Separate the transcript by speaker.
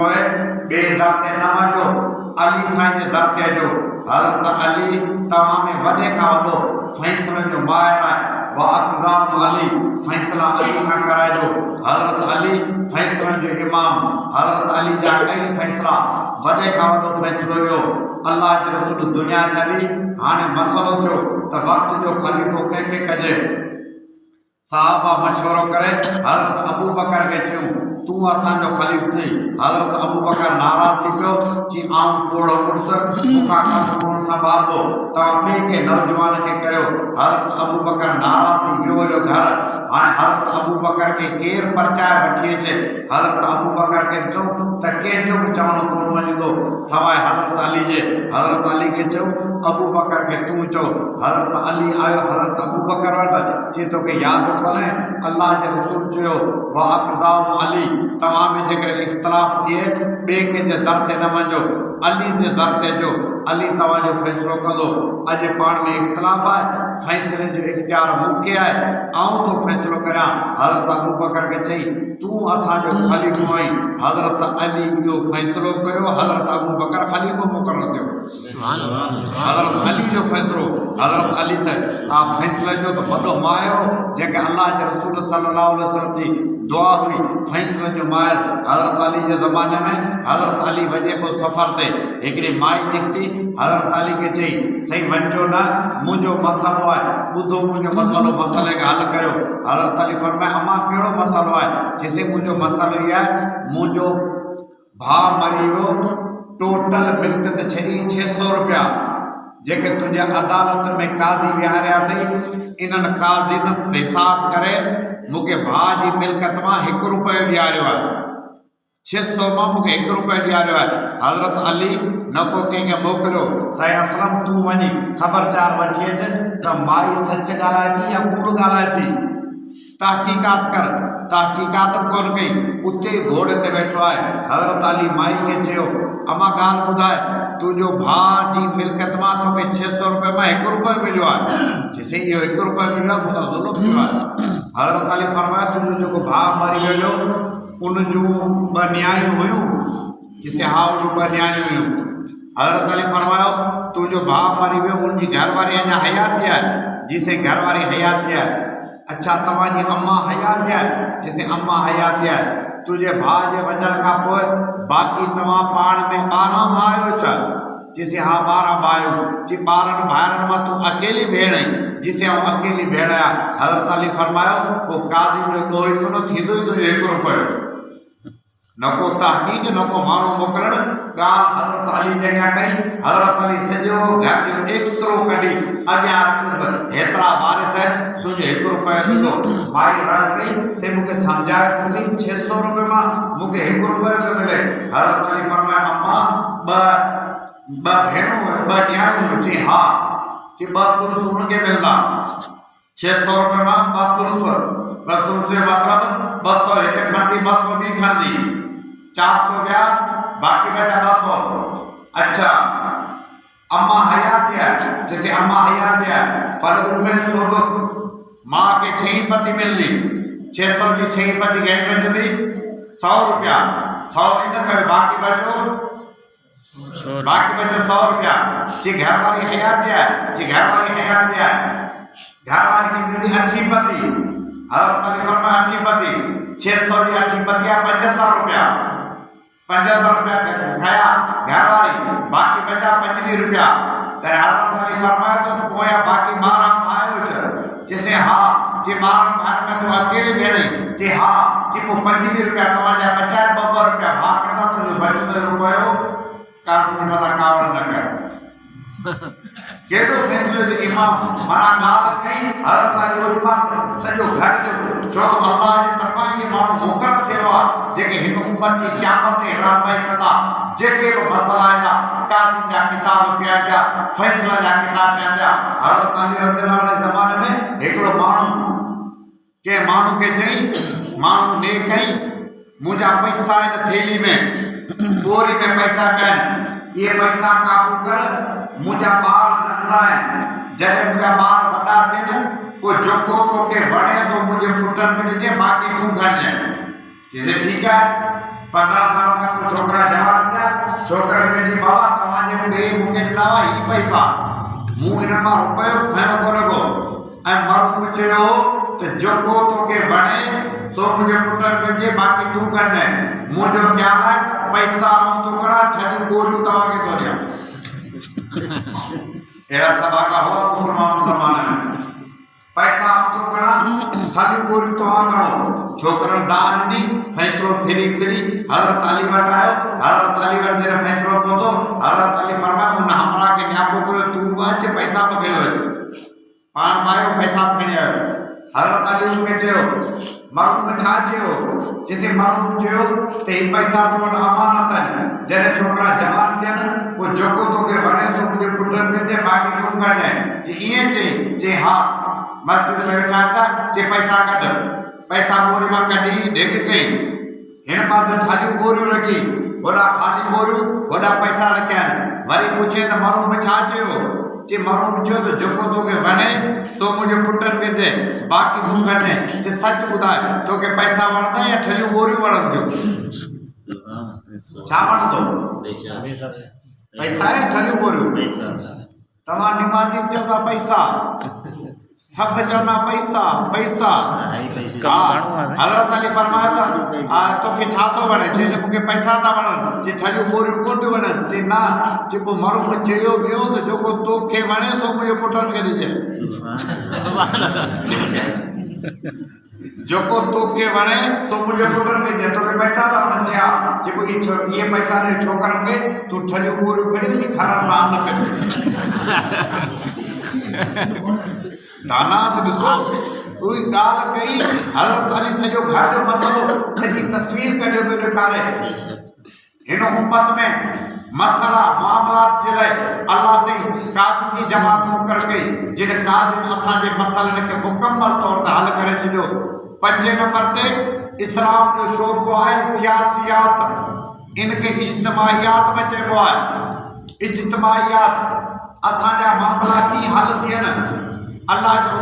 Speaker 1: बे दर ते न वञो, अली साईं जे दर ते अचो। हज़रत अली तव्हां में वॾे खां वॾो फ़ैसिलनि जो माहिर आहे। वा अक़ज़ाम अली, फ़ैसिला अली खां कराइजो। हज़रत अली फ़ैसिलनि जो इमाम। हज़रत अली जा कई फ़ैसिला, वॾे खां वॾो फ़ैसिलो इहो, अल्लाह जे रसूल दुनिया छॾी, हाणे मसइलो थियो त वक़्त जो ख़लीफ़ो कंहिंखे कजे। साहबा मशवरो करे हज़रत अबू बकर खे चयूं तूं असांजो ख़लीफ़ थी। हज़रत अबू बकर नाराज़ थी पियो, चई आऊं पोड़ो मुड़ुसु, मूंखां कमु कोन संभालबो, तव्हां ॿिए के नौजवान खे करियो। हज़रत अबू बकर नाराज़ थी वियो हुयो घर। हाणे हज़रत अबू बकर खे केरु परचाए वठी अचे। हज़रत अबू बकर खे चयूं त कंहिंजो बि चवणु कोन वञंदो सवाइ हज़रत अली जे। हज़रत अली खे चयूं अबू बकर खे तूं चओ। हज़रत अली आयो हज़रत अबू बकर वटि, चई तोखे यादि कोन्हे अल्लाह जे रसूल चयो वा अक़ज़ाम अली, तव्हां में जेकर इख़्तिलाफ़ थिए ॿिए कंहिंजे दर ते न वञो, अली जे दर ते अचो, अली तव्हांजो फ़ैसिलो कंदो। अॼु पाण में इख़्तिलाफ़ आहे, फ़ैसिले जो इख़्तियार मूंखे आहे, आऊं थो फ़ैसिलो करियां। हज़रत अबू बकर खे चई तूं असांजो ख़लीफ़ो आहीं। हज़रत अली इहो फ़ैसिलो कयो, हज़रत अबू बकर ख़लीफ़ो मुक़ररु थियो। हज़रत अली जो फ़ैसिलो, हज़रत अली त फ़ैसिले जो त वॾो माहिर हो, जेके अल्लाह जे रसूल सल्लल्लाहु अलैहि वसल्लम जी दुआ हुई, फ़ैसिले जो माहिर। हज़रत अली जे ज़माने में हज़रत अली वञे पियो सफ़र ते, हिकिड़ी माई निकिती, हज़रत अली खे चई सही वञिजो न, मुंहिंजो मसइलो आहे, ॿुधो मुंहिंजो मसइलो, मसइले खे हल करियो। हज़रत अली फरमाए अम्मा कहिड़ो मसइलो आहे? चइसि मुंहिंजो मसइलो इहो आहे, मुंहिंजो भाउ मरी वियो, टोटल मिल्कियत छॾी 600 रुपया, जेके तुंहिंजे अदालत में काज़ी विहारिया अथई, इन्हनि काज़ीन हिसाब करे मूंखे भाउ जी मिल्कियत मां 1 रुपयो ॾियारियो आहे। 600 मां मूंखे 1 रुपयो ॾियारियो आहे। हज़रत अली न को कंहिंखे मोकिलियो, साईं असलम तूं वञी ख़बरचार वठी अच त माई सच ॻाल्हाए थी या कूड़ ॻाल्हाए थी, तहक़ीक़ात कर। तहक़ीक़ात बि कोन कई, उते घोड़े ते वेठो आहे। हज़रत अली माई खे चयो अमा ॻाल्हि ॿुधाए, तुंहिंजो भाउ जी मिल्कियत मां तोखे 600 रुपये मां 1 रुपयो मिलियो आहे। चइसि इहो 1 रुपयो मिलियो आहे, मूंसां ज़ुल्म थियो आहे। हज़रत अली फरमायो तुंहिंजो जेको भाउ मरी वियो उन जूं 2 नियाणियूं हुयूं? चइसि हा उन 2 नियाणियूं हुयूं। हज़रत अली फरमायो तुंहिंजो भाउ मरी वियो, उनजी घरवारी अञा हयाती आहे? जिसे घरवारी हयाती आहे। अच्छा तव्हांजी अम्मा हयाती आहे? चइसि अम्मा हयाती आहे। तुंहिंजे भाउ जे वञण खां पोइ बाक़ी तव्हां पाण में 12 भाउ आहियो छा? चइसि हा 12 भाउ आहियूं। चई 12 भाउरनि मां तूं अकेली भेण आहीं? जिसे आऊं अकेली भेण आहियां। हज़रत अली फरमायो पोइ काज़ी जो ॾोह ई कोन थींदो ई तुंहिंजो 1 रुपयो, न को तहक़ीक़ न को माण्हू मोकिलण। ॻाल्हि हज़रत अली जे अॻियां कई। हज़रत अली सॼो घर जो एक्सरो कढी अॻियां रखियसि, हेतिरा वारिस आहिनि, तुंहिंजो 1 रुपयो थींदो। माई रण कई से मूंखे सम्झाए त सही, 600 रुपये मां मूंखे 1 रुपयो पियो मिले। हज़रत अली फरमाया अम्मा ॿ भेणूं 2 न्याणियूं? चई हा। चई 2 सुलुस उनखे मिलंदा, 600 रुपये मां 2 सुलुस। 2 सुलुस जो मतिलबु 200 हिकु खणंदी, 200 ॿी खणंदी, 400 विया, बाक़ी बचा 200। अच्छा अम्मा हयाती आहे? जैसे अम्मा हयाती आहे फर्ज़ उनमें सोदुस, मां खे 6 पती मिलनी। 600 जी 6 पती घणी बचंदी? 100 रुपया। 100 इन करे बाक़ी बचो 100 रुपया। जी घरवारी हयाती आहे? जी घरवारी हयाती आहे। घरवारी खे मिलंदी 8 पती। हज़रत अली फरमाया 8 पती, 600 जी 8 पती आहे 75 रुपया। 75 रुपया खया घरवारी, बाक़ी बचा 25 रुपया। तर हज़रत अली फरमाया तो पोया बाक़ी 12 भाइयो छा? चइसि हा। जी 12 भाइनि में तूं अकेली भेण आहीं? जी हा। जी पोइ 25 रुपया तव्हांजा बचा 2 रुपया भाउ खणंदा, तुंहिंजो बचंदो रुपयो काज़ी मथां कावड़ न कर। केॾो फ़ैसिले जो इमाम, माना ॻाल्हि कई हज़रत अली उस्मान सॼो घर जो, छो अल्लाह जी तरफ़ां इहे माण्हू मुक़ररु थियो आहे जेके हिन उम्मत जी क़यामत ते रहनुमाई कंदा। जेके बि मसइला आहिनि काज़ी जा किताब पिया जा, फ़ैसिला जा किताब पिया जा। हज़रत अली रज़ियल्लाहु अन्हु जे ज़माने में हिकिड़ो माण्हू कंहिं माण्हू खे चई, माण्हू ने कई मुंहिंजा पैसा आहिनि थेली में, बोरी में पैसा पिया आहिनि, ये पैसा काबू कर, मुंहिंजा ॿार नंढड़ा आहिनि, जॾहिं मुंहिंजा ॿार वॾा थियनि पोइ जेको तोखे वणे सो मुंहिंजे पुटनि खे ॾिजे, बाक़ी तूं खणजांइ। चइजे ठीकु आहे। 15 साल खां पोइ छोकिरा जवान थिया छोकिरनि खे चई बाबा तव्हांजे टे मूंखे ॾिना हुआ ही पैसा मूं हिन मां रुपयो खयो कोन को ऐं मरहूम चयो त जेको तोखे वणे सो मुंहिंजे पुट खे बाक़ी तूं कंदे मुंहिंजो ख़्यालु आहे त पैसा आऊं थो करां ठहियूं गोरियूं तव्हांखे थो ॾियां अहिड़ा सभागा हुआ मुस्लमान ज़माने में पैसा आऊं थो करां ठहियूं गोरियूं तव्हां करो छोकिरनि दान ॾिनी फ़ैसिलो फिरी हज़रत अली वटि आयो हज़रत अली वटि जॾहिं फ़ैसिलो पहुतो हज़रत अली फरमायो हुन हमरा खे न्यापो कयो तूं बि अचु पैसा बि खणी अचु पाण मायो पैसा खणी आयो हज़रत अली हुनखे चयो मरहूम छा चयो चइसि मरहूम चयो त ही पैसा तो वटि अमानत आहिनि जॾहिं छोकिरा जवान थियनि पोइ जेको तोखे वणे सो मुंहिंजे पुटनि खे चए बाक़ी तूं कजांइ चई ईअं चई हा मस्जिद में वेठा था चई पैसा कढ पैसा बोरी मां कढी ढेग कई हिन पासे थालियूं बोरियूं रखी होॾा ख़ाली बोरियूं होॾा पैसा रखिया आहिनि वरी पुछे त मरहूम छा चयो चई मरहूम चयो त जेको तोखे वणे सो मुंहिंजे पुटनि खे दे बाक़ी तूं कढे चई सच ॿुधाए तोखे पैसा वणंदा या ठहियूं बोरियूं वणंदियूं छा वणंदो पैसा या ठहियूं बोरियूं तव्हां निमाज़ी चओ था पैसा सभु चवंदा पैसा पैसा हज़रत अली फरमायो त तोखे छा थो वणे चई मूंखे पैसा था वणनि चई ठहियूं बोरियूं कोन थियूं वणनि चई न चई पोइ मरहूम चयो ॿियो त जेको तोखे वणे सो मुंहिंजे पुटनि खे ॾिजे जेको तोखे वणे सो मुंहिंजे पुटनि खे ॾिजे तोखे पैसा था वणनि चई हा चई पोइ इहे पैसा ॾे छोकिरनि खे तूं ठहियूं बोरियूं खणी वञी खणण दान न कयो दाना त ॾिसो उही ॻाल्हि कई हज़रत अली सॼो घर जो मसइलो सॼी तस्वीर कढियो पियो ॾेखारे हिन उम्मत में मसइला मामलात जे लाइ अल्लाह साईं काज़ी जी जमात मुक़ररु कई जिन काज़ी असांजे मसइलनि खे मुकमल तौर ते हल करे छॾियो 5 नंबर ते इस्लाम जो शोबो आहे सियासियात इनखे इज्तिमाइयात में चइबो आहे इज्तिमाइयात असांजा मामला कीअं हल थियनि अल्लाह जो